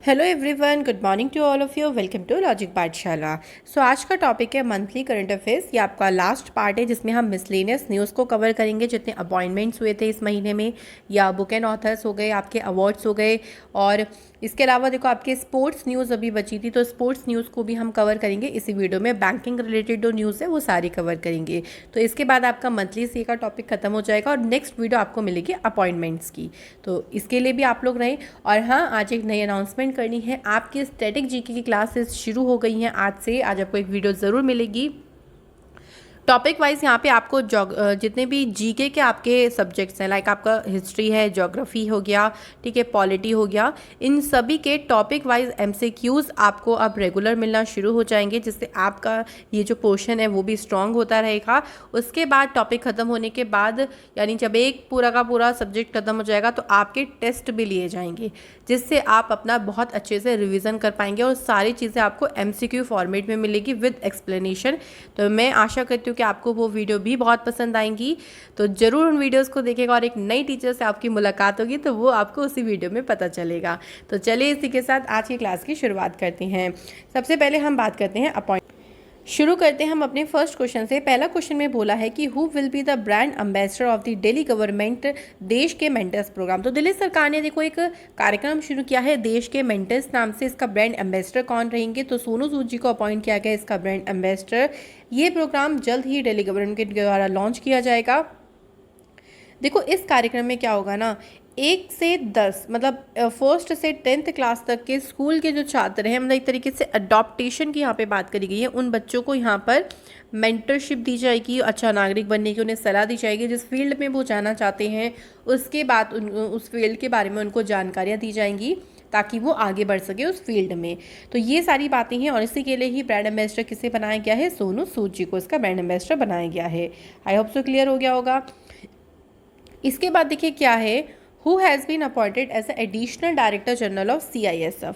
Hello everyone, good morning to all of you. Welcome to logic Pathshala. So आज का topic है monthly current affairs. ये आपका last part है जिसमें हम मिसलेनियस न्यूज़ को कवर करेंगे, जितने अपॉइंटमेंट्स हुए थे इस महीने में, या बुक एंड ऑथर्स हो गए, आपके अवार्ड्स हो गए, और इसके अलावा देखो आपके स्पोर्ट्स न्यूज़ अभी बची थी, तो स्पोर्ट्स न्यूज़ को भी हम कवर करेंगे इसी वीडियो में। बैंकिंग रिलेटेड जो न्यूज़ है वो सारी कवर करेंगे। तो इसके बाद आपका मंथली सी का टॉपिक खत्म हो जाएगा और नेक्स्ट वीडियो आपको मिलेगी अपॉइंटमेंट्स की। तो इसके लिए भी आप लोग रहें। और हाँ, आज एक नई अनाउंसमेंट करनी है। आपकी स्टैटिक जीके की क्लासेस शुरू हो गई हैं आज से। आज आपको एक वीडियो ज़रूर मिलेगी टॉपिक वाइज। यहाँ पे आपको जितने भी जीके के आपके सब्जेक्ट्स हैं, लाइक आपका हिस्ट्री है, ज्योग्राफी हो गया, ठीक है, पॉलिटी हो गया, इन सभी के टॉपिक वाइज एमसीक्यूज आपको अब रेगुलर मिलना शुरू हो जाएंगे, जिससे आपका ये जो पोर्शन है वो भी स्ट्रांग होता रहेगा। उसके बाद टॉपिक ख़त्म होने के बाद, यानी जब एक पूरा का पूरा सब्जेक्ट खत्म हो जाएगा, तो आपके टेस्ट भी लिए जाएंगे, जिससे आप अपना बहुत अच्छे से रिवीजन कर पाएंगे और सारी चीज़ें आपको एमसीक्यू फॉर्मेट में मिलेगी विद एक्सप्लेनेशन। तो मैं आशा करती हूँ कि आपको वो वीडियो भी बहुत पसंद आएंगी। तो ज़रूर उन वीडियोस को देखेगा और एक नई टीचर से आपकी मुलाकात होगी, तो वो आपको उसी वीडियो में पता चलेगा। तो चलिए इसी के साथ आज की क्लास की शुरुआत करते हैं। सबसे पहले हम बात करते हैं शुरू करते हैं हम अपने फर्स्ट क्वेश्चन से। पहला क्वेश्चन में बोला है कि who will be the brand ambassador of the Delhi government देश के मेंटर्स प्रोग्राम। तो दिल्ली सरकार ने देखो एक कार्यक्रम शुरू किया है देश के मेंटर्स नाम से। इसका ब्रांड एम्बेसडर कौन रहेंगे? तो सोनू सूद जी को अपॉइंट किया गया इसका ब्रांड एम्बेसडर। ये प्रोग्राम जल्द ही दिल्ली गवर्नमेंट के द्वारा लॉन्च किया जाएगा। देखो इस कार्यक्रम में क्या होगा ना, 1 से 10 मतलब फर्स्ट से 10th क्लास तक के स्कूल के जो छात्र हैं, मतलब एक तरीके से अडॉप्टेशन की यहाँ पे बात करी गई है। उन बच्चों को यहाँ पर मेंटरशिप दी जाएगी, अच्छा नागरिक बनने की उन्हें सलाह दी जाएगी। जिस फील्ड में वो जाना चाहते हैं उसके बाद उस फील्ड के बारे में उनको जानकारियाँ दी जाएंगी, ताकि वो आगे बढ़ सके उस फील्ड में। तो ये सारी बातें हैं और इसी के लिए ही ब्रांड एम्बेसडर किसे बनाया गया है? सोनू सूद जी को इसका ब्रांड एम्बेसडर बनाया गया है। आई होप सो क्लियर हो गया होगा। इसके बाद देखिए क्या है, who has been appointed as a additional director general of CISF।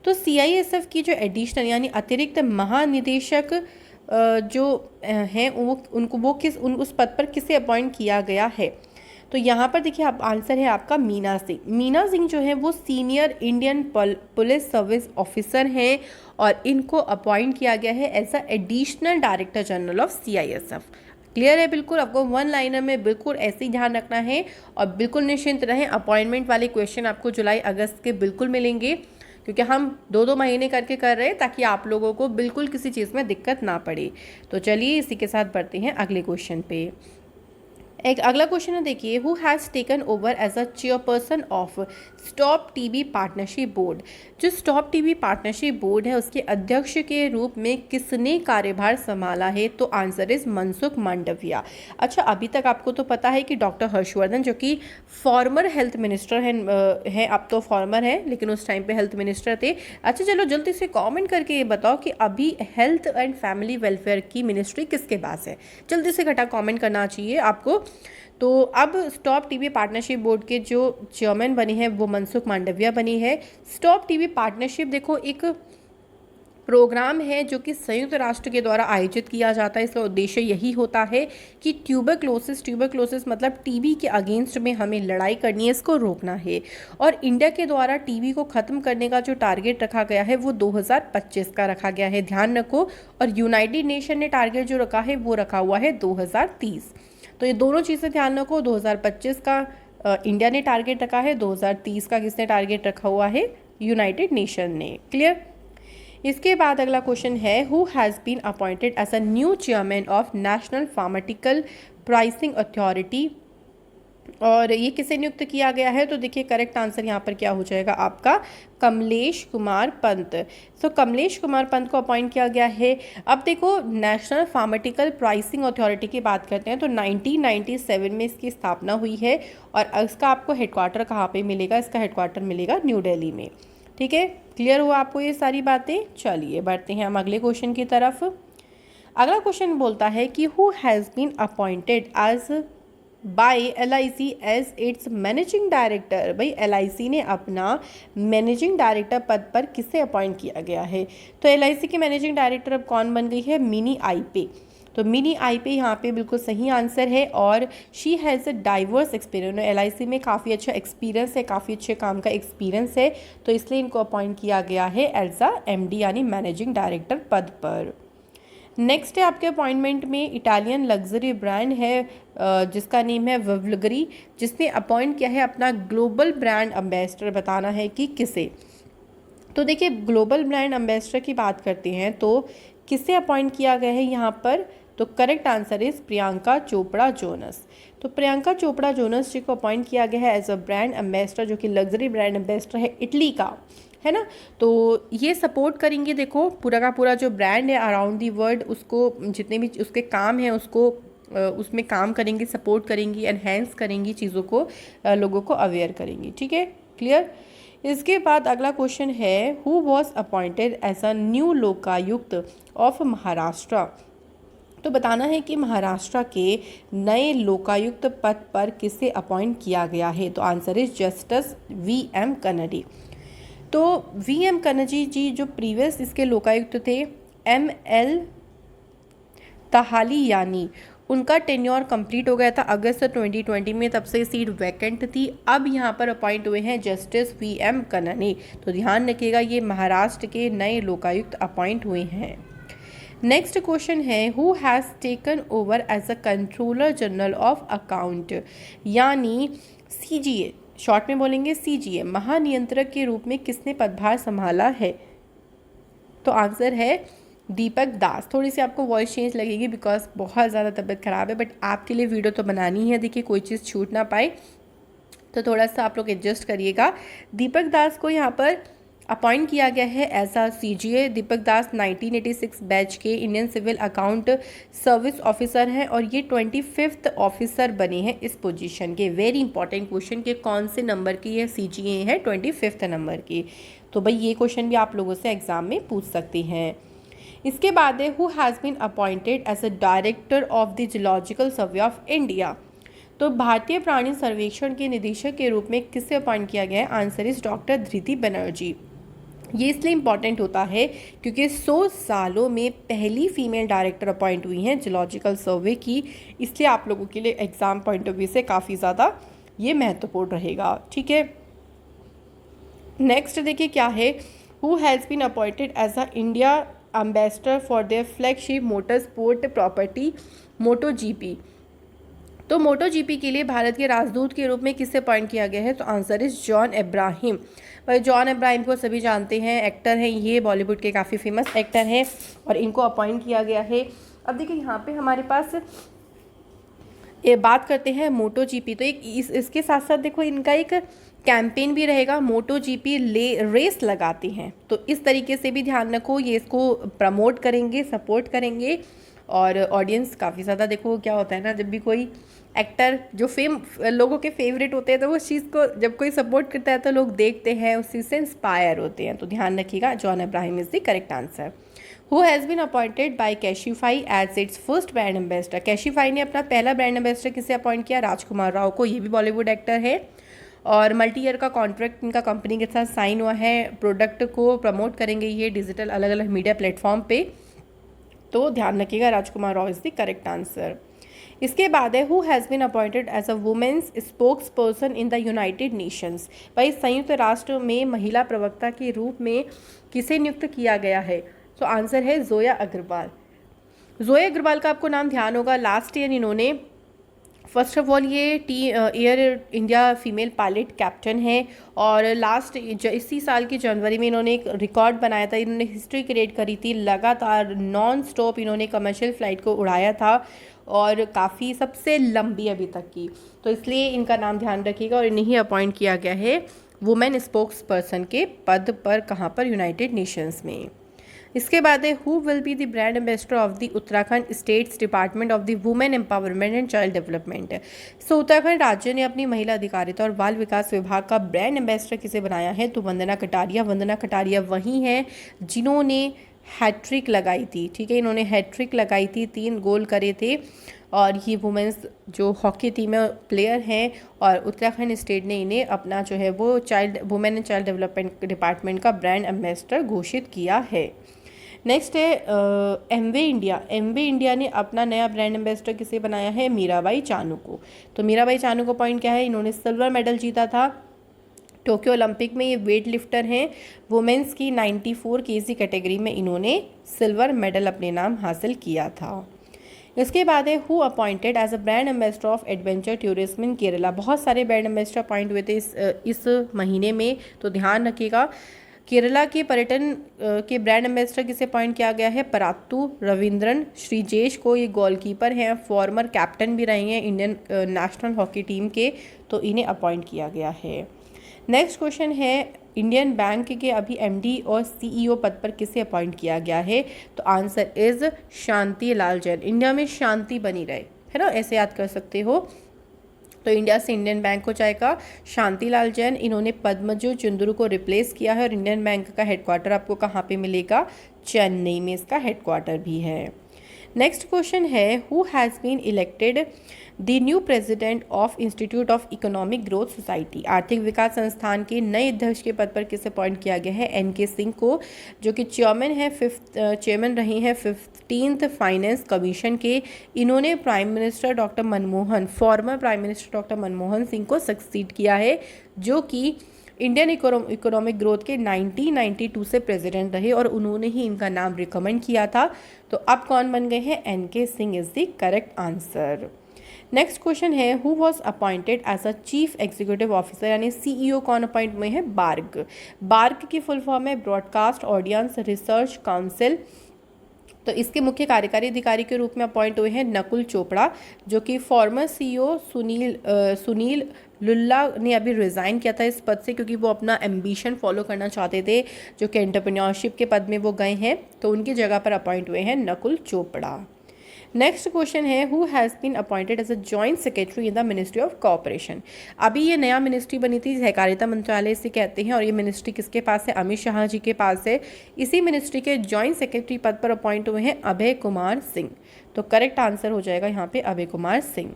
तो CISF की जो एडिशनल यानी अतिरिक्त महानिदेशक जो हैं उस पद पर किसे अपॉइंट किया गया है? तो यहाँ पर देखिए आप आंसर है आपका मीना सिंह। मीना सिंह जो है वो senior Indian police service officer हैं और इनको अपॉइंट किया गया है as a additional director general of CISF। Clear है बिल्कुल? आपको वन लाइनर में बिल्कुल ऐसे ही ध्यान रखना है और बिल्कुल निश्चिंत रहें। अपॉइंटमेंट वाले क्वेश्चन आपको जुलाई अगस्त के बिल्कुल मिलेंगे, क्योंकि हम 2-2 महीने करके कर रहे हैं ताकि आप लोगों को बिल्कुल किसी चीज़ में दिक्कत ना पड़े। तो चलिए इसी के साथ बढ़ते हैं अगले क्वेश्चन पे। एक अगला क्वेश्चन है, देखिए, who has taken over as a chairperson of stop TB partnership board. जो स्टॉप टीबी पार्टनरशिप बोर्ड है उसके अध्यक्ष के रूप में किसने कार्यभार संभाला है? तो आंसर इज मनसुख मांडविया। अच्छा, अभी तक आपको तो पता है कि डॉक्टर हर्षवर्धन जो कि फॉर्मर हेल्थ मिनिस्टर है, अब तो फॉर्मर है लेकिन उस टाइम पे हेल्थ मिनिस्टर थे। अच्छा चलो जल्दी से कमेंट करके ये बताओ कि अभी हेल्थ एंड फैमिली वेलफेयर की मिनिस्ट्री किसके पास है? जल्दी से घटा कमेंट करना चाहिए आपको। तो अब स्टॉप टीबी पार्टनरशिप बोर्ड के जो चेयरमैन बने हैं वो मनसुख मांडविया बनी है। स्टॉप टीबी पार्टनरशिप देखो एक प्रोग्राम है जो कि संयुक्त राष्ट्र के द्वारा आयोजित किया जाता है। इसका उद्देश्य यही होता है कि ट्यूबरक्लोसिस मतलब टीबी के अगेंस्ट में हमें लड़ाई करनी है, इसको रोकना है। और इंडिया के द्वारा टीबी को ख़त्म करने का जो टारगेट रखा गया है वो 2025 का रखा गया है, ध्यान रखो। और यूनाइटेड नेशन ने टारगेट जो रखा है वो रखा हुआ है 2030। तो ये दोनों चीज़ें ध्यान रखो। 2025 का इंडिया ने टारगेट रखा है, 2030 का किसने टारगेट रखा हुआ है? यूनाइटेड नेशन ने। क्लियर? इसके बाद अगला क्वेश्चन है, who has been appointed as a new chairman of national pharmaceutical pricing authority. और ये किसे नियुक्त किया गया है? तो देखिए करेक्ट आंसर यहाँ पर क्या हो जाएगा आपका? कमलेश कुमार पंत। सो कमलेश कुमार पंत को अपॉइंट किया गया है। अब देखो नेशनल फार्मास्यूटिकल प्राइसिंग अथॉरिटी की बात करते हैं तो 1997 में इसकी स्थापना हुई है और इसका आपको हेडक्वार्टर कहाँ पे मिलेगा? इसका हेडक्वार्टर मिलेगा न्यू दिल्ली में। ठीक है, क्लियर हुआ आपको ये सारी बातें? चलिए बढ़ते हैं हम अगले क्वेश्चन की तरफ। अगला क्वेश्चन बोलता है कि who has been appointed as by LIC as its managing director. भाई LIC ने अपना मैनेजिंग डायरेक्टर पद पर किसे अपॉइंट किया गया है? तो LIC की मैनेजिंग डायरेक्टर अब कौन बन गई है? मिनी आईपे। तो मिनी आई पे यहाँ पे बिल्कुल सही आंसर है। और she has a diverse experience, LIC में काफ़ी अच्छा एक्सपीरियंस है, काफ़ी अच्छे काम का एक्सपीरियंस है, तो इसलिए इनको अपॉइंट किया गया है एज अ MD यानी मैनेजिंग डायरेक्टर पद पर। नेक्स्ट है आपके अपॉइंटमेंट में इटालियन लग्जरी ब्रांड है जिसका नेम है वल्गरी, जिसने अपॉइंट किया है अपना ग्लोबल ब्रांड एम्बेसडर। बताना है कि किसे। तो देखिए ग्लोबल ब्रांड एम्बेसडर की बात करते हैं तो किसे अपॉइंट किया गया है यहाँ पर, तो correct answer is Priyanka Chopra Jonas. तो प्रियंका चोपड़ा जोनस जी को अपॉइंट किया गया है एज अ ब्रांड एम्बेसडर, जो कि लग्जरी ब्रांड एम्बेसडर है इटली का, है ना। तो ये सपोर्ट करेंगे, देखो पूरा का पूरा जो ब्रांड है अराउंड दी वर्ल्ड, उसको जितने भी उसके काम हैं उसको उसमें काम करेंगी, सपोर्ट करेंगी, एनहेंस करेंगी चीज़ों को, लोगों को अवेयर करेंगी। ठीक है, क्लियर। इसके बाद अगला क्वेश्चन है who was appointed as a new Lokayukta of Maharashtra. तो बताना है कि महाराष्ट्र के नए लोकायुक्त पद पर किसे अपॉइंट किया गया है। तो आंसर इज जस्टिस VM कन्नडी। तो VM कन्नडी जी जो प्रीवियस इसके लोकायुक्त थे ML तहाली यानी, उनका टेन्योर कंप्लीट हो गया था अगस्त 2020 में, तब से सीट वैकेंट थी। अब यहाँ पर अपॉइंट हुए हैं जस्टिस VM कन्नडी। तो ध्यान रखिएगा ये महाराष्ट्र के नए लोकायुक्त अपॉइंट हुए हैं। नेक्स्ट क्वेश्चन है who has taken over as a controller general of account, यानी CGA, शॉर्ट में बोलेंगे CGA, महानियंत्रक के रूप में किसने पदभार संभाला है। तो आंसर है दीपक दास। थोड़ी सी आपको वॉइस चेंज लगेगी बिकॉज बहुत ज़्यादा तबीयत ख़राब है, बट आपके लिए वीडियो तो बनानी है, देखिए कोई चीज़ छूट ना पाए, तो थोड़ा सा आप लोग एडजस्ट करिएगा। दीपक दास को यहाँ पर अपॉइंट किया गया है as a CGA। Deepak Das 1986 batch के Indian civil account service officer हैं और ये 25th ऑफिसर बने हैं इस पोजीशन के। वेरी इंपॉर्टेंट क्वेश्चन के कौन से नंबर की ये CGA है, 25th नंबर की। तो भाई ये क्वेश्चन भी आप लोगों से एग्जाम में पूछ सकते हैं। इसके बाद है who has been appointed as a director of the zoological survey of India. तो भारतीय प्राणी सर्वेक्षण के निदेशक के रूप में किससे अपॉइंट किया गया है। आंसर इज डॉक्टर धृति बनर्जी। ये इसलिए इम्पॉर्टेंट होता है क्योंकि 100 सालों में पहली फीमेल डायरेक्टर अपॉइंट हुई हैं जूलॉजिकल सर्वे की, इसलिए आप लोगों के लिए एग्जाम पॉइंट ऑफ व्यू से काफ़ी ज़्यादा ये महत्वपूर्ण रहेगा। ठीक है, नेक्स्ट देखिए क्या है who has been appointed as a India ambassador for their flagship motor sport property MotoGP। तो MotoGP के लिए भारत के राजदूत के रूप में किससे अपॉइंट किया गया है। तो आंसर इज जॉन इब्राहिम। भाई जॉन इब्राहिम को सभी जानते हैं, एक्टर हैं ये, बॉलीवुड के काफ़ी फेमस एक्टर हैं और इनको अपॉइंट किया गया है। अब देखिए यहाँ पे हमारे पास ये बात करते हैं MotoGP, तो एक इसके साथ साथ देखो इनका एक कैंपेन भी रहेगा, MotoGP रेस लगाते हैं, तो इस तरीके से भी ध्यान रखो, ये इसको प्रमोट करेंगे, सपोर्ट करेंगे। और ऑडियंस काफ़ी ज़्यादा, देखो क्या होता है ना, जब भी कोई एक्टर जो लोगों के फेवरेट होते हैं तो उस चीज़ को जब कोई सपोर्ट करता है तो लोग देखते हैं, उस चीज़ से इंस्पायर होते हैं। तो ध्यान रखिएगा John Ibrahim is the correct answer. Who has been appointed by Cashify as its first brand ambassador. Cashify ने अपना पहला ब्रांड एम्बेसडर किसे अपॉइंट किया, राजकुमार राव को, ये भी बॉलीवुड एक्टर है और मल्टी ईयर का कॉन्ट्रैक्ट इनका कंपनी के साथ साइन हुआ है, प्रोडक्ट को प्रमोट करेंगे ये डिजिटल अलग अलग मीडिया प्लेटफॉर्म पे। तो ध्यान रखिएगा Rajkumar Rao is the correct answer. इसके बाद है who has been appointed as a women's spokesperson in the United Nations. भाई संयुक्त राष्ट्र में महिला प्रवक्ता के रूप में किसे नियुक्त किया गया है। तो आंसर है जोया अग्रवाल। जोया अग्रवाल का आपको नाम ध्यान होगा, लास्ट ईयर इन्होंने फर्स्ट ऑफ ऑल ये air India female pilot captain है और लास्ट इसी साल की जनवरी में इन्होंने एक रिकॉर्ड बनाया था, इन्होंने हिस्ट्री क्रिएट करी थी, लगातार नॉन स्टॉप इन्होंने कमर्शियल फ़्लाइट को उड़ाया था और काफ़ी सबसे लंबी अभी तक की, तो इसलिए इनका नाम ध्यान रखिएगा और इन्हें अपॉइंट किया गया है वुमेन स्पोक्स पर्सन के पद पर, कहाँ पर, यूनाइटेड नेशंस में। इसके बाद है who will be the brand ambassador of the Uttarakhand states department of the women empowerment and child development. So Uttarakhand राज्य ने अपनी महिला अधिकारिता और बाल विकास विभाग का ब्रांड एम्बेसडर किसे बनाया है। तो वंदना कटारिया। वंदना कटारिया वही हैं जिन्होंने हैट्रिक लगाई थी, ठीक है, इन्होंने हैट्रिक लगाई थी, 3 गोल करे थे और ये वुमेंस जो हॉकी टीम में प्लेयर हैं और उत्तराखंड स्टेट ने इन्हें अपना जो है वो women and child development department का ब्रांड एम्बेसडर घोषित किया है। नेक्स्ट है एमवे इंडिया। एमवे इंडिया ने अपना नया ब्रांड एम्बेसडर किसे बनाया है? मीराबाई चानू को। तो मीराबाई चानू का पॉइंट क्या है? इन्होंने सिल्वर मेडल जीता था टोक्यो ओलंपिक में। ये वेट लिफ्टर हैं, वुमेंस की 94 केजी कैटेगरी में इन्होंने सिल्वर मेडल अपने नाम हासिल किया था। इसके बाद है who appointed as a brand ambassador of adventure tourism in Kerala. बहुत सारे ब्रांड एम्बेसडर अपॉइंट हुए थे इस महीने में, तो ध्यान रखिएगा। केरला के पर्यटन के ब्रांड एम्बेसडर किसे अपॉइंट किया गया है? परात्तू रविंद्रन श्रीजेश को। ये गोलकीपर हैं, फॉर्मर कैप्टन भी रहे हैं इंडियन नेशनल हॉकी टीम के, तो इन्हें अपॉइंट किया गया है। नेक्स्ट क्वेश्चन है इंडियन बैंक के अभी एमडी और सीईओ पद पर किसे अपॉइंट किया गया है? तो answer is Shanti Lal Jain. India में शांति बनी रहे, है ना, ऐसे याद कर सकते हो। तो इंडिया से इंडियन बैंक हो जाएगा शांति लाल जैन। इन्होंने पद्मजू चुंदरू को रिप्लेस किया है और इंडियन बैंक का हेडक्वार्टर आपको कहाँ पे मिलेगा? चेन्नई में इसका हेडक्वार्टर भी है। नेक्स्ट क्वेश्चन है who has been elected the new president of institute of economic growth society. आर्थिक विकास संस्थान के नए अध्यक्ष के पद पर किसे अपॉइंट किया गया है? एनके सिंह को, जो कि चेयरमैन रहे हैं 15th फाइनेंस कमीशन के। इन्होंने former prime minister doctor Manmohan Singh को सक्सीड किया है, जो कि इंडियन इकोनॉमिक ग्रोथ के 1992 से प्रेसिडेंट रहे और उन्होंने ही इनका नाम रिकमेंड किया था। तो अब कौन बन गए हैं? N K Singh is the correct answer. Next question है who was appointed as a chief executive officer, यानी सीईओ कौन अपॉइंट हुए हैं? बार्ग। बार्ग की फुल फॉर्म है ब्रॉडकास्ट ऑडियंस रिसर्च काउंसिल। तो इसके मुख्य कार्यकारी अधिकारी के रूप में अपॉइंट हुए हैं नकुल चोपड़ा, जो कि फॉर्मर सीईओ सुनील लुल्ला ने अभी रिज़ाइन किया था इस पद से, क्योंकि वो अपना एम्बिशन फॉलो करना चाहते थे, जो कि एंटरप्रेन्योरशिप के पद में वो गए हैं, तो उनकी जगह पर अपॉइंट हुए हैं नकुल चोपड़ा। नेक्स्ट क्वेश्चन है who has been appointed as a joint secretary in the ministry of cooperation. अभी ये नया मिनिस्ट्री बनी थी, सहकारिता मंत्रालय से कहते हैं, और ये मिनिस्ट्री किसके पास है? अमित शाह जी के पास है। इसी मिनिस्ट्री के जॉइंट सेक्रेटरी पद पर अपॉइंट हुए हैं अभय कुमार सिंह। तो करेक्ट आंसर हो जाएगा यहाँ पे अभय कुमार सिंह।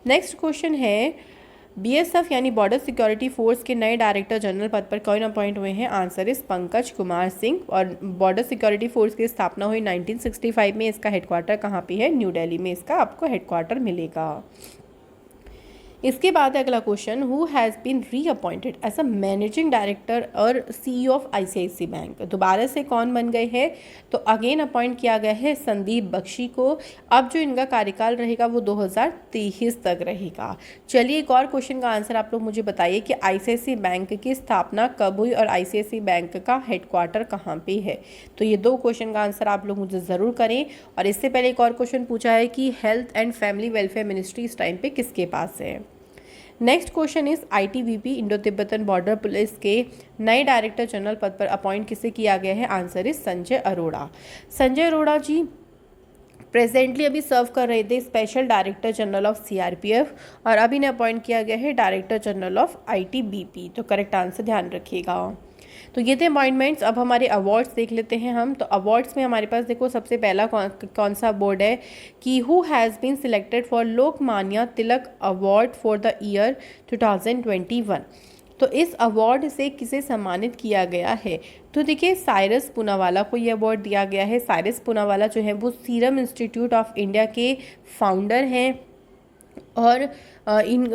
नेक्स्ट क्वेश्चन है बीएसएफ यानी बॉर्डर सिक्योरिटी फोर्स के नए डायरेक्टर जनरल पद पर कौन अपॉइंट हुए हैं? आंसर इस पंकज कुमार सिंह। और बॉर्डर सिक्योरिटी फोर्स की स्थापना हुई 1965 में। इसका हेडक्वार्टर कहाँ पे है? न्यू दिल्ली में इसका आपको हेडक्वार्टर मिलेगा। इसके बाद अगला question who has been reappointed as a managing director और सीईओ ऑफ आईसीआईसी बैंक। दोबारा से कौन बन गए हैं? तो अगेन अपॉइंट किया गया है संदीप बख्शी को। अब जो इनका कार्यकाल रहेगा वो 2023 तक रहेगा। चलिए एक और क्वेश्चन का आंसर आप लोग मुझे बताइए कि आईसीआईसी बैंक की स्थापना कब हुई और आईसीआईसी बैंक का हेडक्वार्टर कहाँ पे है? तो ये दो क्वेश्चन का आंसर आप लोग मुझे ज़रूर करें। और इससे पहले एक और क्वेश्चन पूछा है कि health and family welfare ministry इस टाइम पे किसके पास है? Next question is ITBP Indo Tibetan border police के नए डायरेक्टर जनरल पद पर अपॉइंट किसे किया गया है? Answer is Sanjay Arora. Sanjay Arora ji presently अभी सर्व कर रहे थे special director general of CRPF, और अभी ने अपॉइंट किया गया है डायरेक्टर जनरल ऑफ आईटीबीपी। तो करेक्ट आंसर ध्यान रखिएगा। तो ये थे अपॉइंटमेंट्स। अब हमारे अवार्ड्स देख लेते हैं हम। तो अवार्ड्स में हमारे पास देखो सबसे पहला कौन सा अवार्ड है कि who has been selected for Lokmanya Tilak award for the year 2021। तो इस अवार्ड से किसे सम्मानित किया गया है? तो देखिए साइरस पूनावाला को ये अवार्ड दिया गया है। साइरस पूनावाला जो है वो सीरम इंस्टीट्यूट ऑफ इंडिया के फाउंडर हैं, और इन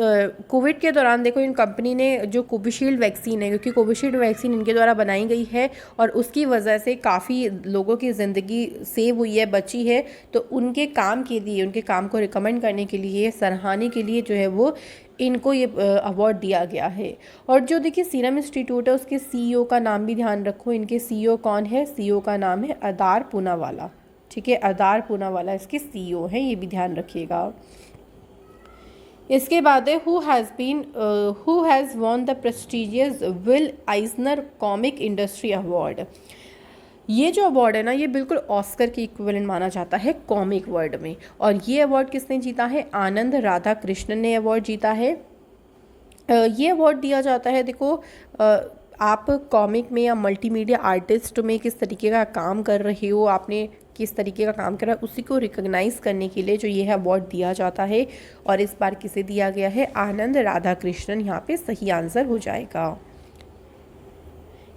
कोविड के दौरान देखो इन कंपनी ने जो कोविशील्ड वैक्सीन है, क्योंकि कोविशील्ड वैक्सीन इनके द्वारा बनाई गई है और उसकी वजह से काफ़ी लोगों की ज़िंदगी सेव हुई है, बची है, तो उनके काम के लिए, उनके काम को रिकमेंड करने के लिए, सराहने के लिए जो है वो इनको ये अवार्ड दिया गया है। और जो देखिए सीरम इंस्टीट्यूट है उसके सीईओ का नाम भी ध्यान रखो। इनके सीईओ कौन है? सीईओ का नाम है अदार पूनावाला। ठीक है, अदार पूनावाला इसके सीईओ हैं, ये भी ध्यान रखिएगा। इसके बाद है who has won the prestigious Will Eisner comic industry award. ये जो अवार्ड है ना, ये बिल्कुल ऑस्कर के इक्विवेलेंट माना जाता है कॉमिक वर्ल्ड में। और ये अवार्ड किसने जीता है? आनंद राधा कृष्णन ने अवार्ड जीता है। ये अवार्ड दिया जाता है, देखो आप कॉमिक में या मल्टीमीडिया आर्टिस्ट में किस तरीके का काम कर रहे हो, आपने किस तरीके का काम करा, उसी को रिकॉग्नाइज करने के लिए जो ये है अवार्ड दिया जाता है। और इस बार किसे दिया गया है? आनंद राधा कृष्णन यहाँ पे सही आंसर हो जाएगा।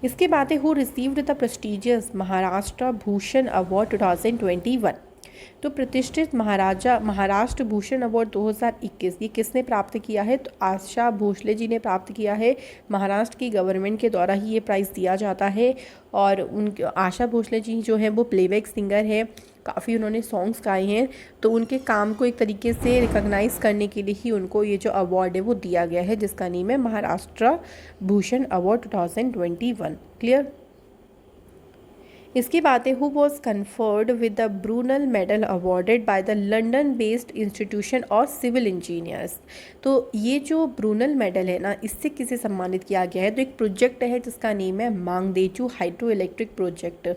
इसके बाद है who received the prestigious Maharashtra Bhushan award 2021। तो प्रतिष्ठित महाराष्ट्र भूषण अवार्ड 2021 ये किसने प्राप्त किया है? तो आशा भोसले जी ने प्राप्त किया है। महाराष्ट्र की गवर्नमेंट के द्वारा ही ये प्राइज़ दिया जाता है। और उन आशा भोसले जी जो हैं वो प्लेबैक सिंगर है, काफ़ी उन्होंने सॉन्ग्स गाए हैं, तो उनके काम को एक तरीके से रिकॉग्नाइज करने के लिए ही उनको ये जो अवार्ड है वो दिया गया है, जिसका नेम है महाराष्ट्र भूषण अवार्ड 2021। क्लियर। इसकी बात है who was conferred with the Brunel medal awarded by the London based institution of civil engineers. तो ये जो ब्रूनल मेडल है ना, इससे किसे सम्मानित किया गया है? तो एक प्रोजेक्ट है जिसका नेम है मांगदेचू हाइड्रो इलेक्ट्रिक प्रोजेक्ट।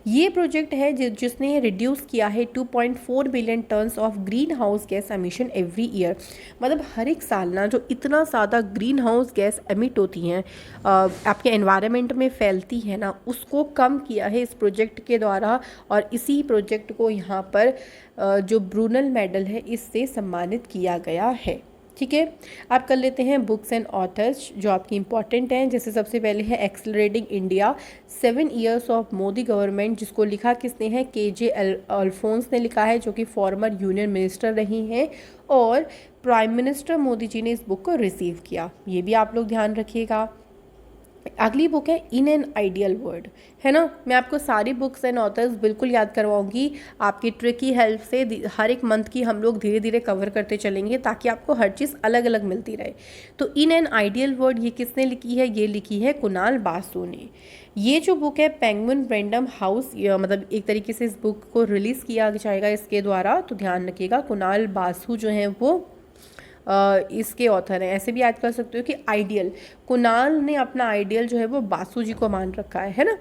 ये प्रोजेक्ट है जिसने रिड्यूस किया है 2.4 billion tons of green house gas emission every year. मतलब हर एक साल ना जो इतना ज़्यादा ग्रीन हाउस गैस एमिट होती हैं, आपके एनवायरनमेंट में फैलती है ना, उसको कम किया है इस प्रोजेक्ट के द्वारा। और इसी प्रोजेक्ट को यहाँ पर जो ब्रूनल मेडल है इससे सम्मानित किया गया है। ठीक है। आप कर लेते हैं बुक्स एंड ऑथर्स जो आपकी इंपॉर्टेंट हैं। जैसे सबसे पहले है accelerating India 7 years of Modi government, जिसको लिखा किसने है? KJ अल्फोंस ने लिखा है, जो कि फॉर्मर यूनियन मिनिस्टर रही हैं। और प्राइम मिनिस्टर मोदी जी ने इस बुक को रिसीव किया, ये भी आप लोग ध्यान रखिएगा। अगली बुक है इन एन आइडियल वर्ल्ड, है ना। मैं आपको सारी बुक्स एंड ऑथर्स बिल्कुल याद करवाऊंगी, आपकी ट्रिक की हेल्प से हर एक मंथ की हम लोग धीरे धीरे कवर करते चलेंगे, ताकि आपको हर चीज़ अलग अलग मिलती रहे। तो इन एन आइडियल वर्ल्ड ये किसने लिखी है? ये लिखी है कुणाल बासु ने। ये जो बुक है पेंगुइन रैंडम हाउस, मतलब एक तरीके से इस बुक को रिलीज़ किया जाएगा इसके द्वारा, तो ध्यान रखिएगा। कुणाल बासु जो हैं वो इसके ऑथर हैं। ऐसे भी याद कर सकते हो कि आइडियल, कुणाल ने अपना आइडियल जो है वो बासु जी को मान रखा है ना।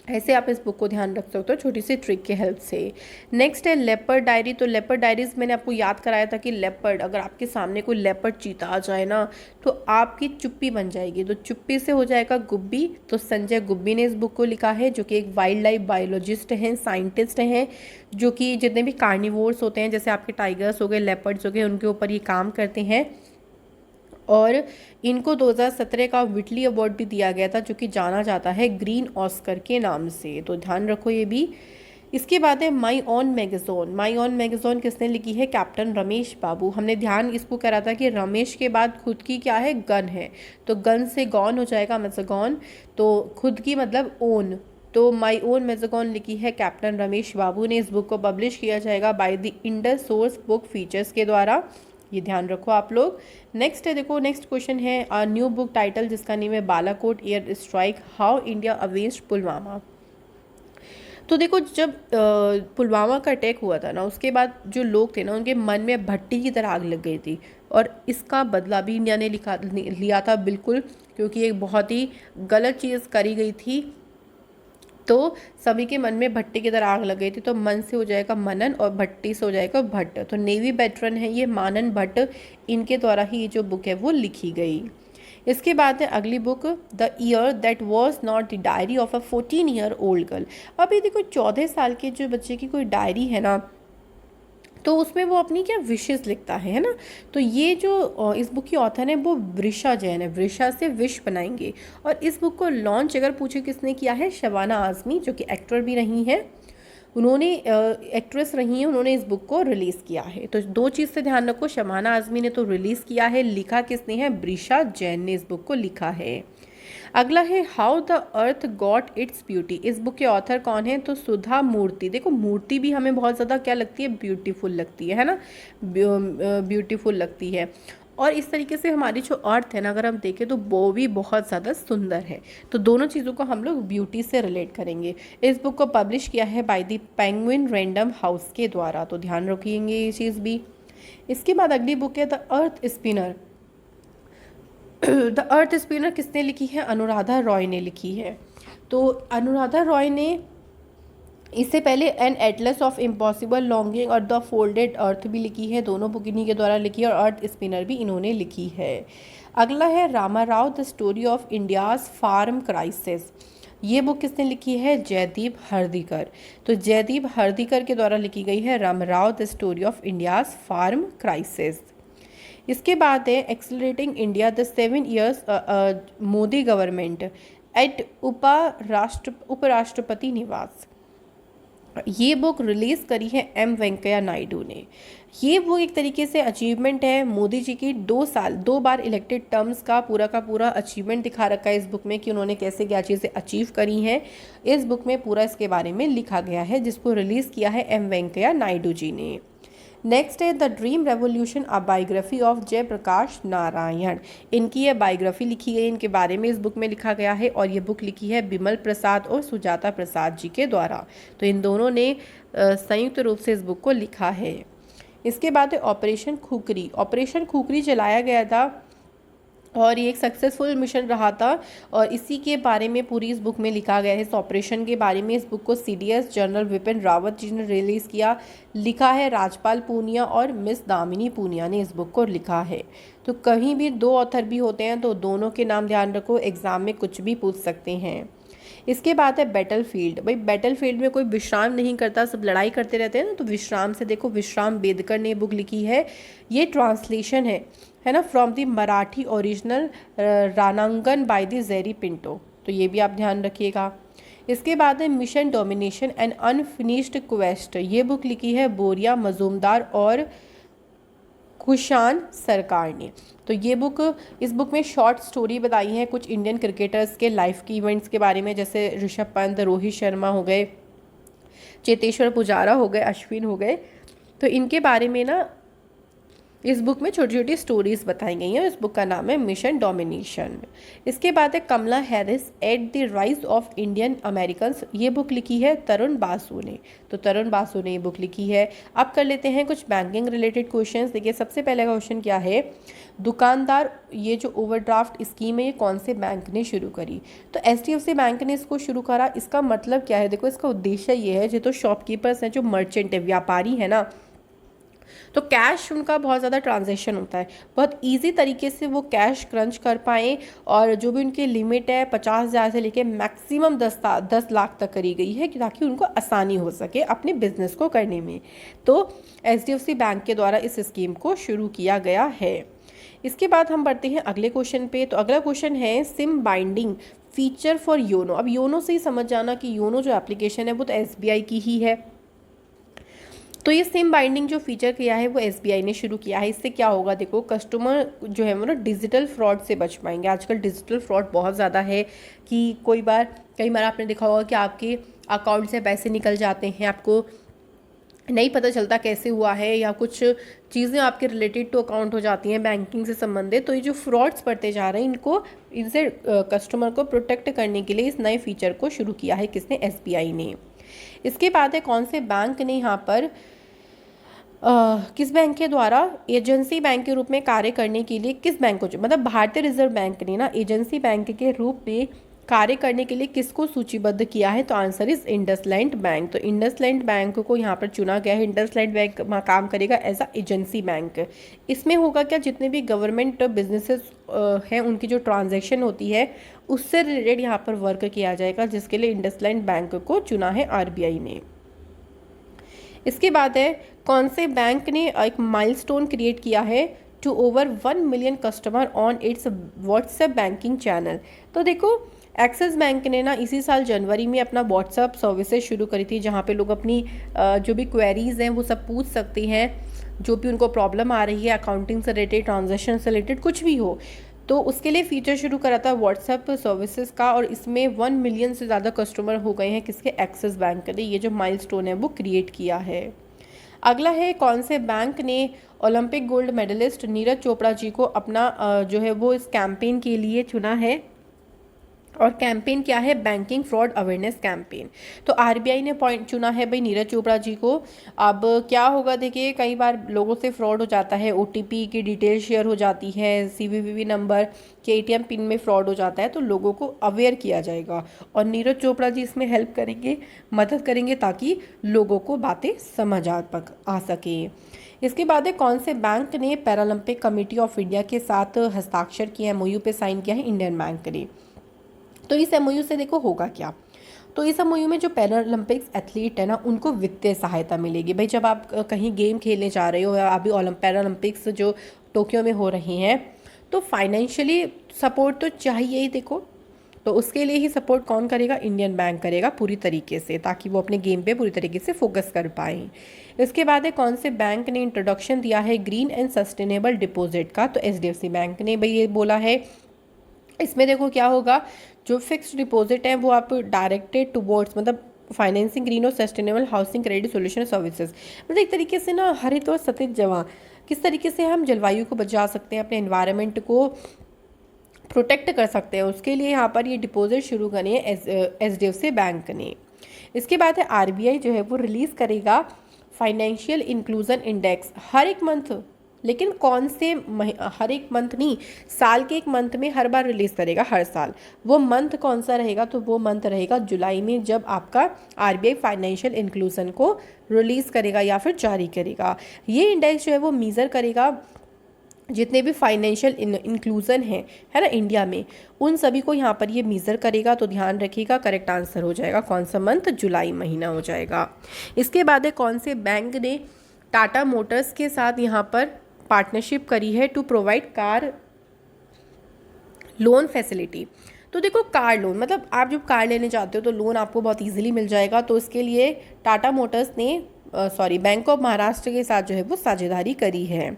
ऐसे आप इस बुक को ध्यान रख सकते हो छोटी सी ट्रिक के हेल्प से। नेक्स्ट है लेपर्ड डायरी। तो लेपर्ड डायरीज मैंने आपको याद कराया था कि लेपर्ड, अगर आपके सामने कोई लेपर्ड चीता आ जाए ना, तो आपकी चुप्पी बन जाएगी, तो चुप्पी से हो जाएगा गुब्बी। तो संजय गुब्बी ने इस बुक को लिखा है, जो कि एक वाइल्ड लाइफ बायोलॉजिस्ट हैं, साइंटिस्ट हैं, जो कि जितने भी कार्निवोर्स होते हैं, जैसे आपके टाइगर्स हो गए, लेपर्ड्स हो गए, उनके ऊपर ये काम करते हैं। और इनको 2017 का विटली अवार्ड भी दिया गया था, जो कि जाना जाता है ग्रीन ऑस्कर के नाम से, तो ध्यान रखो ये भी। इसके बाद है my own magazine. My own magazine किसने लिखी है? कैप्टन रमेश बाबू। हमने ध्यान इसको करा था कि रमेश के बाद खुद की क्या है? गन है, तो गन से गॉन हो जाएगा मैगज़ीन, तो खुद की मतलब ओन। तो माई ओन मैगज़ीन लिखी है कैप्टन रमेश बाबू ने। इस बुक को पब्लिश किया जाएगा by the Indus source book features के द्वारा, ये ध्यान रखो आप लोग। नेक्स्ट है, देखो नेक्स्ट क्वेश्चन है अ न्यू बुक टाइटल, जिसका नेम है Balakot air strike how India avenged Pulwama. तो देखो जब पुलवामा का अटैक हुआ था ना, उसके बाद जो लोग थे ना, उनके मन में भट्टी की तरह आग लग गई थी, और इसका बदला भी इंडिया ने लिया था बिल्कुल, क्योंकि एक बहुत ही गलत चीज़ करी गई थी। तो सभी के मन में भट्टी की तरह आग लग गई थी, तो मन से हो जाएगा मनन और भट्टी से हो जाएगा भट्ट। तो नेवी वेटरन है ये मानन भट्ट, इनके द्वारा ही ये जो बुक है वो लिखी गई। इसके बाद है अगली book the year that was not the diary of a 14 year old girl. अब ये देखो 14 साल के जो बच्चे की कोई डायरी है ना, तो उसमें वो अपनी क्या विशेस लिखता है ना। तो ये जो इस बुक की ऑथर है वो वृषा जैन है, वृषा से विश बनाएंगे। और इस बुक को लॉन्च अगर पूछे किसने किया है? शबाना आज़मी, जो कि एक्टर भी रही हैं, उन्होंने एक्ट्रेस रही हैं, उन्होंने इस बुक को रिलीज़ किया है। तो दो चीज़ से ध्यान रखो, शबाना आज़मी ने तो रिलीज़ किया है, लिखा किसने है? वृषा जैन ने इस बुक को लिखा है। अगला है how the earth got its beauty. इस बुक के ऑथर कौन है? तो सुधा मूर्ति। देखो मूर्ति भी हमें बहुत ज़्यादा क्या लगती है? ब्यूटीफुल लगती है ना, ब्यूटीफुल लगती है। और इस तरीके से हमारी जो अर्थ है ना, अगर हम देखें तो वो भी बहुत ज़्यादा सुंदर है। तो दोनों चीज़ों को हम लोग ब्यूटी से रिलेट करेंगे। इस बुक को पब्लिश किया है by the penguin random house के द्वारा, तो ध्यान रखिएंगे ये चीज़ भी। इसके बाद अगली बुक है the earth spinner. The earth spinner किसने लिखी है? अनुराधा रॉय ने लिखी है। तो अनुराधा रॉय ने इससे पहले an atlas of impossible longing और द फोल्डेड अर्थ भी लिखी है, दोनों बुक इन्हीं के द्वारा लिखी है, और अर्थ स्पिनर भी इन्होंने लिखी है। अगला है Ramarao the story of India's farm crisis. ये बुक किसने लिखी है? जयदीप हर्दीकर। तो जयदीप हर्दीकर के द्वारा लिखी गई है Ramarao the story of India's farm crisis. इसके बाद है accelerating India the 7 years Modi government. At उपराष्ट्रपति निवास। ये बुक रिलीज़ करी है एम वेंकैया नायडू ने। ये बुक एक तरीके से अचीवमेंट है मोदी जी की 2 बार इलेक्टेड टर्म्स का पूरा अचीवमेंट दिखा रखा है इस बुक में कि उन्होंने कैसे क्या चीज़ें अचीव करी हैं। इस बुक में पूरा इसके बारे में लिखा गया है, जिसको रिलीज़ किया है एम वेंकैया नायडू जी ने। नेक्स्ट है the dream revolution, a biography of Jayaprakash Narayan. इनकी ये बायोग्राफी लिखी गई, इनके बारे में इस बुक में लिखा गया है, और ये बुक लिखी है बिमल प्रसाद और सुजाता प्रसाद जी के द्वारा। तो इन दोनों ने संयुक्त रूप से इस बुक को लिखा है। इसके बाद है ऑपरेशन खुकरी। ऑपरेशन खुकरी चलाया गया था और ये एक सक्सेसफुल मिशन रहा था, और इसी के बारे में पूरी इस बुक में लिखा गया है। इस ऑपरेशन के बारे में इस बुक को CDS जनरल विपिन रावत जी ने रिलीज़ किया। लिखा है राजपाल पूनिया और मिस दामिनी पूनिया ने इस बुक को लिखा है। तो कहीं भी 2 ऑथर भी होते हैं तो दोनों के नाम ध्यान रखो, एग्ज़ाम में कुछ भी पूछ सकते हैं। इसके बाद है बैटलफील्ड। भाई बैटलफील्ड में कोई विश्राम नहीं करता, सब लड़ाई करते रहते हैं ना, तो विश्राम से देखो, विश्राम बेदकर ने बुक लिखी है। ये ट्रांसलेशन है ना, from the Marathi original Ranangan by the Jerry Pinto. तो ये भी आप ध्यान रखिएगा। इसके बाद है mission domination and unfinished quest. ये बुक लिखी है बोरिया मजूमदार और खुशान सरकार ने। तो ये बुक, इस बुक में शॉर्ट स्टोरी बताई है कुछ इंडियन क्रिकेटर्स के लाइफ की इवेंट्स के बारे में, जैसे ऋषभ पंत, रोहित शर्मा हो गए, चेतेश्वर पुजारा हो गए, अश्विन हो गए। तो इनके बारे में ना इस बुक में छोटी छोटी स्टोरीज बताई गई हैं। इस बुक का नाम है मिशन डोमिनेशन। इसके बाद है Kamala Harris at the rise of Indian Americans. ये बुक लिखी है तरुण बासु ने। तो तरुण बासु ने ये बुक लिखी है। अब कर लेते हैं कुछ बैंकिंग रिलेटेड क्वेश्चंस। देखिए सबसे पहले क्वेश्चन क्या है, दुकानदार ये जो ओवरड्राफ्ट स्कीम है ये कौन से बैंक ने शुरू करी? तो HDFC बैंक ने इसको शुरू करा। इसका मतलब क्या है? देखो इसका उद्देश्य ये है, जो तो शॉपकीपर्स हैं, जो मर्चेंट है, व्यापारी है ना, तो कैश उनका बहुत ज़्यादा ट्रांजैक्शन होता है, बहुत इजी तरीके से वो कैश क्रंच कर पाएँ, और जो भी उनकी लिमिट है 50,000 से लेके मैक्सिमम 10 लाख तक करी गई है, कि ताकि उनको आसानी हो सके अपने बिजनेस को करने में। तो HDFC बैंक के द्वारा इस स्कीम को शुरू किया गया है। इसके बाद हम बढ़ते हैं अगले क्वेश्चन पे। तो अगला क्वेश्चन है SIM binding feature for YONO. अब योनो से ही समझ जाना कि योनो जो एप्लीकेशन है वो तो SBI की ही है। तो ये सिम बाइंडिंग जो फीचर किया है वो SBI ने शुरू किया है। इससे क्या होगा, देखो कस्टमर जो है वो ना डिजिटल फ्रॉड से बच पाएंगे। आजकल डिजिटल फ्रॉड बहुत ज़्यादा है, कि कई बार आपने देखा होगा कि आपके अकाउंट से पैसे निकल जाते हैं, आपको नहीं पता चलता कैसे हुआ है, या कुछ चीज़ें आपके रिलेटेड टू अकाउंट हो जाती हैं बैंकिंग से संबंधित। तो ये जो फ्रॉड्स बढ़ते जा रहे हैं, इनसे कस्टमर को प्रोटेक्ट करने के लिए इस नए फीचर को शुरू किया है किसने? SBI ने। इसके बाद है कौन से बैंक ने यहाँ पर किस बैंक के द्वारा एजेंसी बैंक के रूप में कार्य करने के लिए, किस बैंक को, मतलब भारतीय रिजर्व बैंक ने ना एजेंसी बैंक के रूप में कार्य करने के लिए किसको सूचीबद्ध किया है? तो आंसर इज इंडसलैंड बैंक। तो इंडसलैंड बैंक को यहाँ पर चुना गया है। इंडसलैंड बैंक काम करेगा एज अ एजेंसी बैंक। इसमें होगा क्या, जितने भी गवर्नमेंट बिजनेसेस हैं उनकी जो ट्रांजैक्शन होती है उससे रिलेटेड यहाँ पर वर्क किया जाएगा, जिसके लिए इंडसलैंड बैंक को चुना है RBI ने। इसके बाद है कौन से बैंक ने एक माइलस्टोन क्रिएट किया है to over 1 million customer on its WhatsApp banking channel. तो देखो एक्सिस बैंक ने ना इसी साल जनवरी में अपना व्हाट्सएप सर्विसेज शुरू करी थी, जहाँ पे लोग अपनी जो भी क्वेरीज हैं वो सब पूछ सकते हैं, जो भी उनको प्रॉब्लम आ रही है अकाउंटिंग से रिलेटेड, ट्रांजेक्शन से रिलेटेड, कुछ भी हो। तो उसके लिए फीचर शुरू करा था व्हाट्सएप सर्विसेज का, और इसमें 1 मिलियन से ज़्यादा कस्टमर हो गए हैं किसके? एक्सिस बैंक ने ये जो माइलस्टोन है वो क्रिएट किया है। अगला है कौन से बैंक ने Olympic gold medalist Neeraj Chopra ji को अपना जो है वो इस कैंपेन के लिए चुना है? और कैंपेन क्या है? Banking fraud awareness campaign. तो RBI ने पॉइंट चुना है भाई नीरज चोपड़ा जी को। अब क्या होगा, देखिए कई बार लोगों से फ्रॉड हो जाता है, OTP की डिटेल शेयर हो जाती है, CVV नंबर के ATM पिन में फ्रॉड हो जाता है, तो लोगों को अवेयर किया जाएगा, और नीरज चोपड़ा जी इसमें हेल्प करेंगे, मदद करेंगे, ताकि लोगों को बातें समझ आ सके। इसके बाद है कौन से बैंक ने पैरालंपिक कमेटी ऑफ इंडिया के साथ हस्ताक्षर किया है, MOU पे साइन किया है? इंडियन बैंक ने। तो इस MOU से देखो होगा क्या, तो इस MOU में जो पैरालंपिक्स एथलीट है ना उनको वित्तीय सहायता मिलेगी। भाई जब आप कहीं गेम खेलने जा रहे हो, या अभी पैरालंपिक्स जो टोक्यो में हो रही हैं, तो फाइनेंशियली सपोर्ट तो चाहिए ही। देखो तो उसके लिए ही सपोर्ट कौन करेगा, इंडियन बैंक करेगा पूरी तरीके से, ताकि वो अपने गेम पे पूरी तरीके से फोकस कर पाए। इसके बाद है कौन से बैंक ने इंट्रोडक्शन दिया है ग्रीन एंड सस्टेनेबल डिपॉजिट का, तो एचडीएफसी बैंक ने भाई ये बोला है। इसमें देखो क्या होगा, जो फिक्स्ड डिपॉजिट है वो आप डायरेक्टेड टुवर्ड्स मतलब फाइनेंसिंग ग्रीन और sustainable housing credit solution services, मतलब एक तरीके से ना हरित और सतत जमा, किस तरीके से हम जलवायु को बचा सकते हैं, अपने एनवायरनमेंट को प्रोटेक्ट कर सकते हैं, उसके लिए यहाँ पर ये डिपॉजिट शुरू करें एचडीएफसी बैंक ने। इसके बाद है आरबीआई जो है वो रिलीज़ करेगा फाइनेंशियल इंक्लूजन इंडेक्स हर एक मंथ, लेकिन कौन से हर एक मंथ नहीं, साल के एक मंथ में हर बार रिलीज़ करेगा हर साल। वो मंथ कौन सा रहेगा, तो वो मंथ रहेगा जुलाई में, जब आपका आरबीआई फाइनेंशियल इंक्लूजन को रिलीज़ करेगा या फिर जारी करेगा। ये इंडेक्स जो है वो मीज़र करेगा जितने भी फाइनेंशियल इंक्लूजन है ना इंडिया में, उन सभी को यहाँ पर ये मीज़र करेगा। तो ध्यान रखिएगा, करेक्ट आंसर हो जाएगा कौन सा मंथ, जुलाई महीना हो जाएगा। इसके बाद है कौन से बैंक ने टाटा मोटर्स के साथ यहाँ पर पार्टनरशिप करी है to provide car loan facility. तो देखो कार लोन मतलब आप जब कार लेने जाते हो तो लोन आपको बहुत इजीली मिल जाएगा, तो इसके लिए टाटा मोटर्स ने बैंक ऑफ महाराष्ट्र के साथ जो है वो साझेदारी करी है।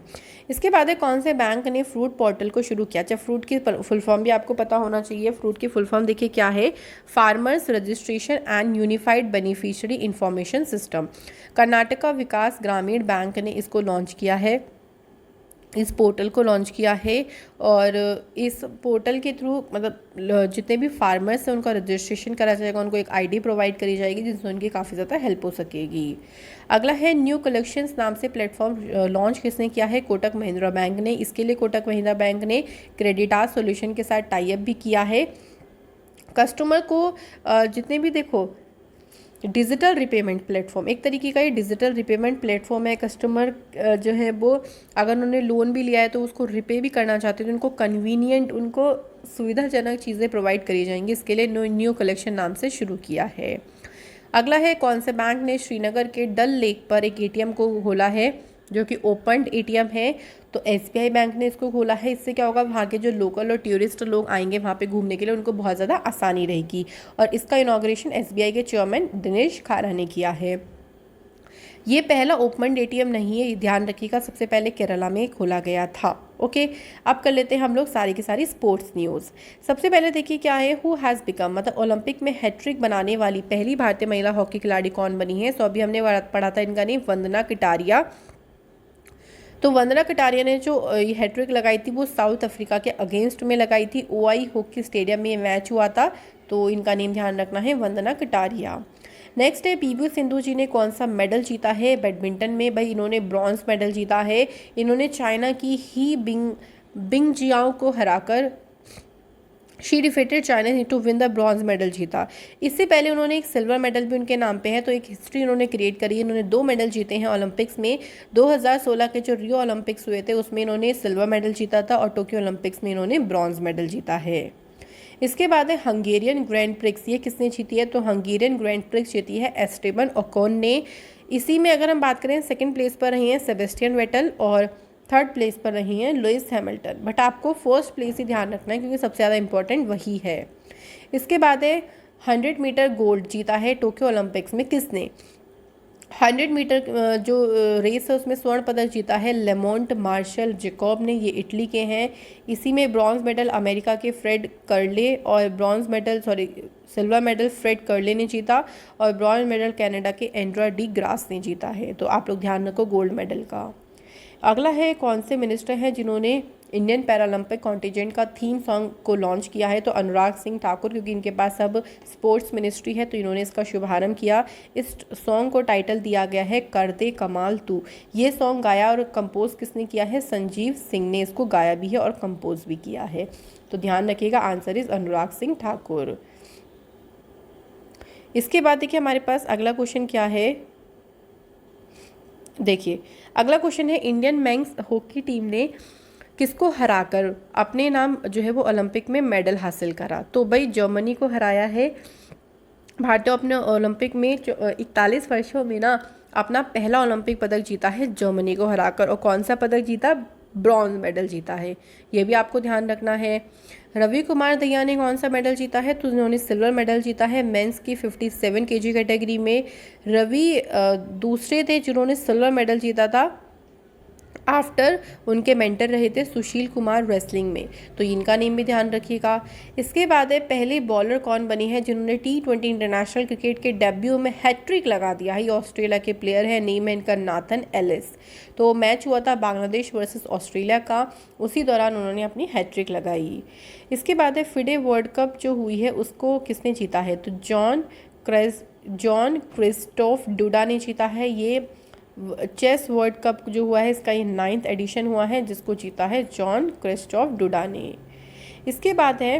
इसके बाद है कौन से बैंक ने फ्रूट पोर्टल को शुरू किया। अच्छा, फ्रूट की फुल फॉर्म भी आपको पता होना चाहिए। फ्रूट की फुल फॉर्म देखिए क्या है, farmers registration and unified beneficiary information system. Karnataka Vikas Grameen bank ने इसको लॉन्च किया है, इस पोर्टल को लॉन्च किया है। और इस पोर्टल के थ्रू मतलब जितने भी फार्मर्स हैं उनका रजिस्ट्रेशन करा जाएगा, उनको एक आईडी प्रोवाइड करी जाएगी जिससे उनकी काफ़ी ज़्यादा हेल्प हो सकेगी। अगला है न्यू कलेक्शंस नाम से प्लेटफॉर्म लॉन्च किसने किया है, कोटक महिंद्रा बैंक ने। इसके लिए कोटक महिंद्रा बैंक ने क्रेडिटास सॉल्यूशन के साथ टाई अप भी किया है। कस्टमर को जितने भी देखो डिजिटल रिपेमेंट प्लेटफॉर्म, एक तरीके का ये डिजिटल रिपेमेंट प्लेटफॉर्म है। कस्टमर जो है वो अगर उन्होंने लोन भी लिया है तो उसको रिपे भी करना चाहते हैं तो उनको कन्वीनियंट, उनको सुविधाजनक चीज़ें प्रोवाइड करी जाएंगी। इसके लिए न्यू कलेक्शन नाम से शुरू किया है। अगला है कौन से बैंक ने श्रीनगर के डल लेक पर एक एटीएम को खोला है जो कि ओपन एटीएम है, तो एसबीआई बैंक ने इसको खोला है। इससे क्या होगा, वहाँ के जो लोकल और टूरिस्ट लोग आएंगे वहाँ पे घूमने के लिए उनको बहुत ज़्यादा आसानी रहेगी। और इसका इनॉग्रेशन एसबीआई के चेयरमैन दिनेश खारा ने किया है। ये पहला ओपन एटीएम नहीं है, ध्यान रखिएगा, सबसे पहले केरला में खोला गया था। ओके, अब कर लेते हैं हम लोग सारी की सारी स्पोर्ट्स न्यूज़। सबसे पहले देखिए क्या है, हु हैज़ बिकम मतलब ओलंपिक में हैट्रिक बनाने वाली पहली भारतीय महिला हॉकी खिलाड़ी कौन बनी है। सो अभी हमने पढ़ा था इनका नेम वंदना कटारिया। तो वंदना कटारिया ने जो ये हैट्रिक लगाई थी वो साउथ अफ्रीका के अगेंस्ट में लगाई थी। ओआई हॉकी स्टेडियम में ये मैच हुआ था, तो इनका नेम ध्यान रखना है वंदना कटारिया। नेक्स्ट है पीवी सिंधु जी ने कौन सा मेडल जीता है बैडमिंटन में। भाई इन्होंने ब्रॉन्ज मेडल जीता है। इन्होंने चाइना की ही बिंग जियाओ को हराकर she defeated China to win the bronze medal जीता। इससे पहले उन्होंने एक सिल्वर मेडल भी उनके नाम पे है, तो एक हिस्ट्री उन्होंने क्रिएट करी है। इन्होंने 2 मेडल जीते हैं ओलंपिक्स में। 2016 के जो रियो ओलंपिक्स हुए थे उसमें इन्होंने सिल्वर मेडल जीता था और टोक्यो ओलंपिक्स में इन्होंने ब्रॉन्ज मेडल जीता है। इसके बाद है हंगेरियन ग्रैंड प्रिक्स, ये किसने जीती है, तो हंगेरियन ग्रैंड प्रिक्स जीती है एस्टेबन ओकोन ने। इसी में अगर हम बात करें सेकंड प्लेस पर रही हैं सेबेस्टियन वेटल और थर्ड प्लेस पर रही हैं लुइस हैमिल्टन। बट आपको फर्स्ट प्लेस ही ध्यान रखना है क्योंकि सबसे ज़्यादा इंपॉर्टेंट वही है। इसके बाद है 100 मीटर गोल्ड जीता है टोक्यो ओलंपिक्स में किसने। 100 मीटर जो रेस है उसमें स्वर्ण पदक जीता है लेमोंट मार्शल जैकोब ने, ये इटली के हैं। इसी में ब्रॉन्ज मेडल अमेरिका के फ्रेड कर्ले और सिल्वर मेडल फ्रेड कर्ले ने जीता और ब्रॉन्ज मेडल कनाडा के एंड्रा डी ग्रास ने जीता है। तो आप लोग ध्यान रखो गोल्ड मेडल का। अगला है कौन से मिनिस्टर हैं जिन्होंने इंडियन पैरालंपिक कॉन्टिजेंट का थीम सॉन्ग को लॉन्च किया है, तो अनुराग सिंह ठाकुर, क्योंकि इनके पास अब स्पोर्ट्स मिनिस्ट्री है तो इन्होंने इसका शुभारंभ किया। इस सॉन्ग को टाइटल दिया गया है कर दे कमाल तू। ये सॉन्ग गाया और कंपोज किसने किया है, संजीव सिंह ने इसको गाया भी है और कंपोज भी किया है। तो ध्यान रखिएगा, आंसर इज अनुराग सिंह ठाकुर। इसके बाद देखिए हमारे पास अगला क्वेश्चन क्या है। देखिए अगला क्वेश्चन है इंडियन मेंस हॉकी टीम ने किसको हराकर अपने नाम जो है वो ओलंपिक में मेडल हासिल करा। तो भाई जर्मनी को हराया है। भारतीय अपने ओलंपिक में 41 वर्षों में ना अपना पहला ओलंपिक पदक जीता है जर्मनी को हराकर। और कौन सा पदक जीता, ब्रॉन्ज मेडल जीता है, ये भी आपको ध्यान रखना है। रवि कुमार दहिया ने कौन सा मेडल जीता है, तो उन्होंने सिल्वर मेडल जीता है मेंस की 57 केजी कैटेगरी में। रवि दूसरे थे जिन्होंने सिल्वर मेडल जीता था आफ्टर उनके मेंटर रहे थे सुशील कुमार रेसलिंग में, तो इनका नेम भी ध्यान रखिएगा। इसके बाद है पहले बॉलर कौन बनी है जिन्होंने T20 इंटरनेशनल क्रिकेट के डेब्यू में हैट्रिक लगा दिया है, ये ऑस्ट्रेलिया के प्लेयर है, नेम है इनका नाथन एलिस। तो मैच हुआ था बांग्लादेश वर्सेस ऑस्ट्रेलिया का, उसी दौरान उन्होंने अपनी हैट्रिक लगाई। इसके बाद है फिडे वर्ल्ड कप जो हुई है उसको किसने जीता है, तो जॉन क्रिस्टोफ डुडा ने जीता है। ये चेस वर्ल्ड कप जो हुआ है इसका ये 9th एडिशन हुआ है जिसको जीता है जॉन क्रिस्टोफ डुडा ने। इसके बाद है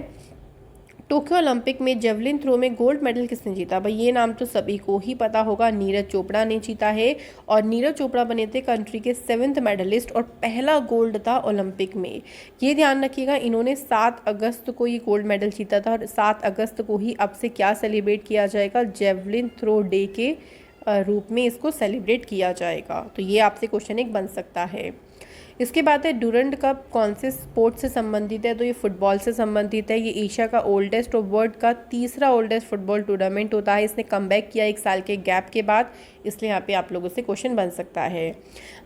टोक्यो ओलंपिक में जेवलिन थ्रो में गोल्ड मेडल किसने जीता, भाई ये नाम तो सभी को ही पता होगा, नीरज चोपड़ा ने जीता है। और नीरज चोपड़ा बने थे कंट्री के 7th मेडलिस्ट और पहला गोल्ड था ओलंपिक में। ये ध्यान रखिएगा, इन्होंने 7 अगस्त को ये गोल्ड मेडल जीता था और 7 अगस्त को ही अब से क्या सेलिब्रेट किया जाएगा, जेवलिन थ्रो डे के रूप में इसको सेलिब्रेट किया जाएगा। तो ये आपसे क्वेश्चन एक बन सकता है। इसके बाद है डूरंड कप कौन से स्पोर्ट से संबंधित है, तो ये फुटबॉल से संबंधित है। ये एशिया का ओल्डेस्ट और वर्ल्ड का तीसरा ओल्डेस्ट फुटबॉल टूर्नामेंट होता है। इसने कमबैक किया 1 साल के गैप के बाद, इसलिए यहाँ पे आप लोगों से क्वेश्चन बन सकता है।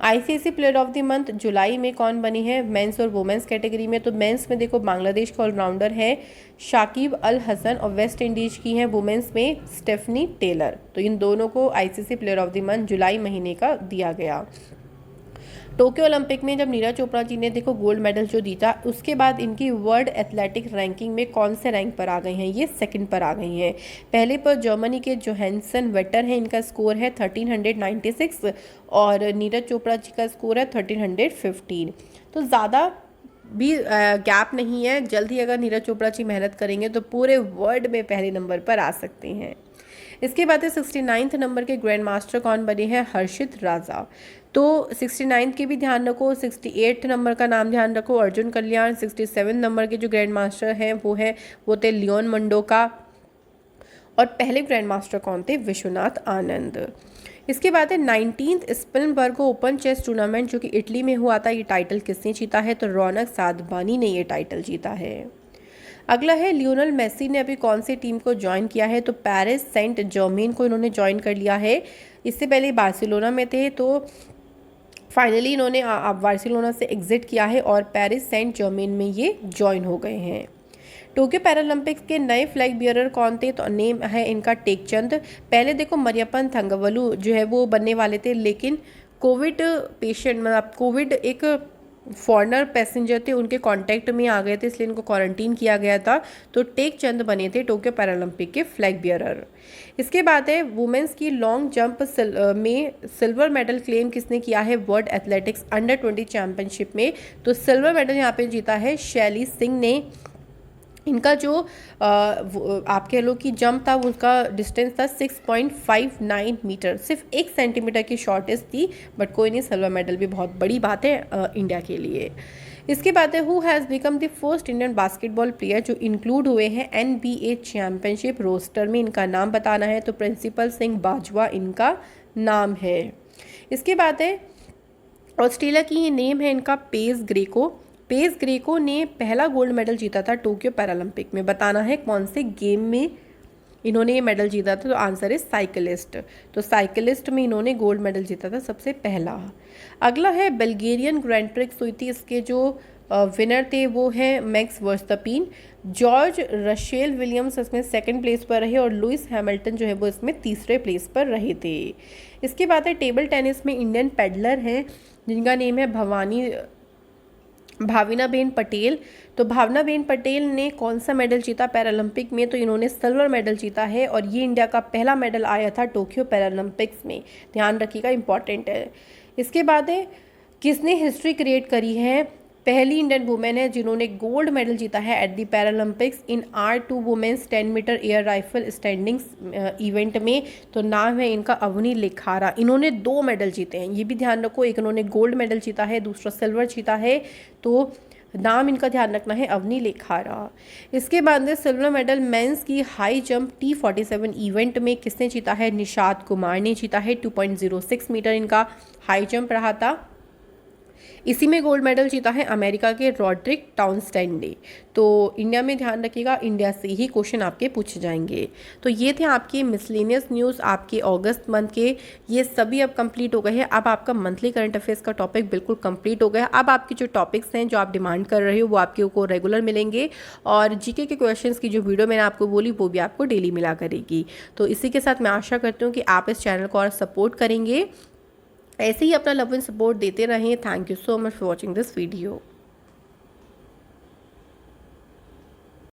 ICC player of the month जुलाई में कौन बनी है, मेंस और वुमेंस कैटेगरी में, तो मेंस में देखो बांग्लादेश का ऑलराउंडर है शाकिब अल हसन और वेस्ट इंडीज की हैं वुमेंस में स्टेफनी टेलर। तो इन दोनों को ICC player of the month जुलाई महीने का दिया गया। टोक्यो ओलंपिक में जब नीरज चोपड़ा जी ने देखो गोल्ड मेडल जो जीता, उसके बाद इनकी वर्ल्ड एथलेटिक रैंकिंग में कौन से रैंक पर आ गई हैं, ये 2nd पर आ गई हैं। पहले पर जर्मनी के जोहानसन वेटर हैं, इनका स्कोर है 1396 और नीरज चोपड़ा जी का स्कोर है 1315। तो ज़्यादा भी गैप नहीं है, जल्द ही अगर नीरज चोपड़ा जी मेहनत करेंगे तो पूरे वर्ल्ड में पहले नंबर पर आ सकते हैं। इसके बाद 69 नंबर के ग्रैंड मास्टर कौन बने हैं, हर्षित राजा। तो 69 के भी ध्यान रखो, 68 नंबर का नाम ध्यान रखो अर्जुन कल्याण। 67 नंबर के जो ग्रैंड मास्टर हैं वो थे लियोन मंडोका। और पहले ग्रैंड मास्टर कौन थे, विश्वनाथ आनंद। इसके बाद है 19th Spielberg open chess tournament जो कि इटली में हुआ था, ये टाइटल किसने जीता है, तो रौनक साधवानी ने ये टाइटल जीता है। अगला है लियोनेल मेसी ने अभी कौन सी टीम को ज्वाइन किया है, तो पेरिस सेंट जर्मेन को इन्होंने ज्वाइन कर लिया है। इससे पहले बार्सिलोना में थे, तो फाइनली इन्होंने बार्सिलोना से एग्जिट किया है और पेरिस सेंट जर्मेन में ये ज्वाइन हो गए हैं। टोक्यो पैरालंपिक्स के नए फ्लैग बियरर कौन थे, तो नेम है इनका टेकचंद। पहले देखो मरियप्पन थंगवलु जो है वो बनने वाले थे, लेकिन कोविड पेशेंट मतलब कोविड एक फॉरेनर पैसेंजर थे उनके कांटेक्ट में आ गए थे, इसलिए इनको क्वारंटीन किया गया था। तो टेकचंद बने थे टोक्यो पैरालंपिक के फ्लैग बियरर। इसके बाद है वुमेंस की लॉन्ग जंप में सिल्वर मेडल क्लेम किसने किया है, वर्ल्ड एथलेटिक्स अंडर 20 चैंपियनशिप में। तो सिल्वर मेडल यहाँ पे जीता है शैली सिंह ने। इनका जो आप कह लो कि जंप था उसका डिस्टेंस था 6.59 मीटर, सिर्फ 1 सेंटीमीटर की शॉर्टेज थी, बट कोई नहीं, सिल्वर मेडल भी बहुत बड़ी बात है इंडिया के लिए। इसके बाद है who has become the first Indian basketball player जो इंक्लूड हुए हैं NBA चैंपियनशिप रोस्टर में, इनका नाम बताना है, तो प्रिंसिपल सिंह बाजवा इनका नाम है। इसके बाद है ऑस्ट्रेलिया की ये नेम है इनका पेस ग्रेको ने पहला गोल्ड मेडल जीता था टोक्यो पैरालंपिक में। बताना है कौन से गेम में इन्होंने ये मेडल जीता था, तो आंसर है साइकिलिस्ट। तो साइकिलिस्ट में इन्होंने गोल्ड मेडल जीता था सबसे पहला। अगला है बल्गेरियन ग्रैंड प्रिक्स हुई थी, इसके जो विनर थे वो हैं मैक्स वर्स्टैपिन। जॉर्ज रशेल विलियम्स इसमें 2nd प्लेस पर रहे और लुइस हैमिल्टन जो है वो इसमें 3रे प्लेस पर रहे थे। इसके बाद है टेबल टेनिस में इंडियन पेडलर हैं जिनका नेम है भावनाबेन पटेल। तो भावनाबेन पटेल ने कौन सा मेडल जीता पैरालंपिक में, तो इन्होंने सिल्वर मेडल जीता है और ये इंडिया का पहला मेडल आया था टोक्यो पैरालंपिक्स में, ध्यान रखिएगा, इंपॉर्टेंट है। इसके बाद है किसने हिस्ट्री क्रिएट करी है, पहली इंडियन वुमेन है जिन्होंने गोल्ड मेडल जीता है at the Paralympics in R2 women's 10 metre air rifle standing event में। तो नाम है इनका अवनी लेखारा। इन्होंने 2 मेडल जीते हैं, ये भी ध्यान रखो, एक इन्होंने गोल्ड मेडल जीता है, दूसरा सिल्वर जीता है। तो नाम इनका ध्यान रखना है अवनी लेखारा। इसके बाद में सिल्वर मेडल मेंस की हाई जंप T47 इवेंट में किसने जीता है, निषाद कुमार ने जीता है। 2.06 मीटर इनका हाई जंप रहा था। इसी में गोल्ड मेडल जीता है अमेरिका के रॉड्रिक टाउनस्टेन ने। तो इंडिया में ध्यान रखिएगा, इंडिया से ही क्वेश्चन आपके पूछे जाएंगे। तो ये थे आपके मिसलेनियस न्यूज़ आपके अगस्त मंथ के, ये सभी अब कंप्लीट हो गए हैं। अब आपका मंथली करंट अफेयर्स का टॉपिक बिल्कुल कंप्लीट हो गया। अब आपके जो टॉपिक्स हैं जो आप डिमांड कर रहे हो वो आपके को रेगुलर मिलेंगे, और जीके के क्वेश्चंस की जो वीडियो मैंने आपको बोली वो भी आपको डेली मिला करेगी। तो इसी के साथ मैं आशा करती हूँ कि आप इस चैनल को और सपोर्ट करेंगे, ऐसे ही अपना लव एंड सपोर्ट देते रहें। Thank you so much for watching this video.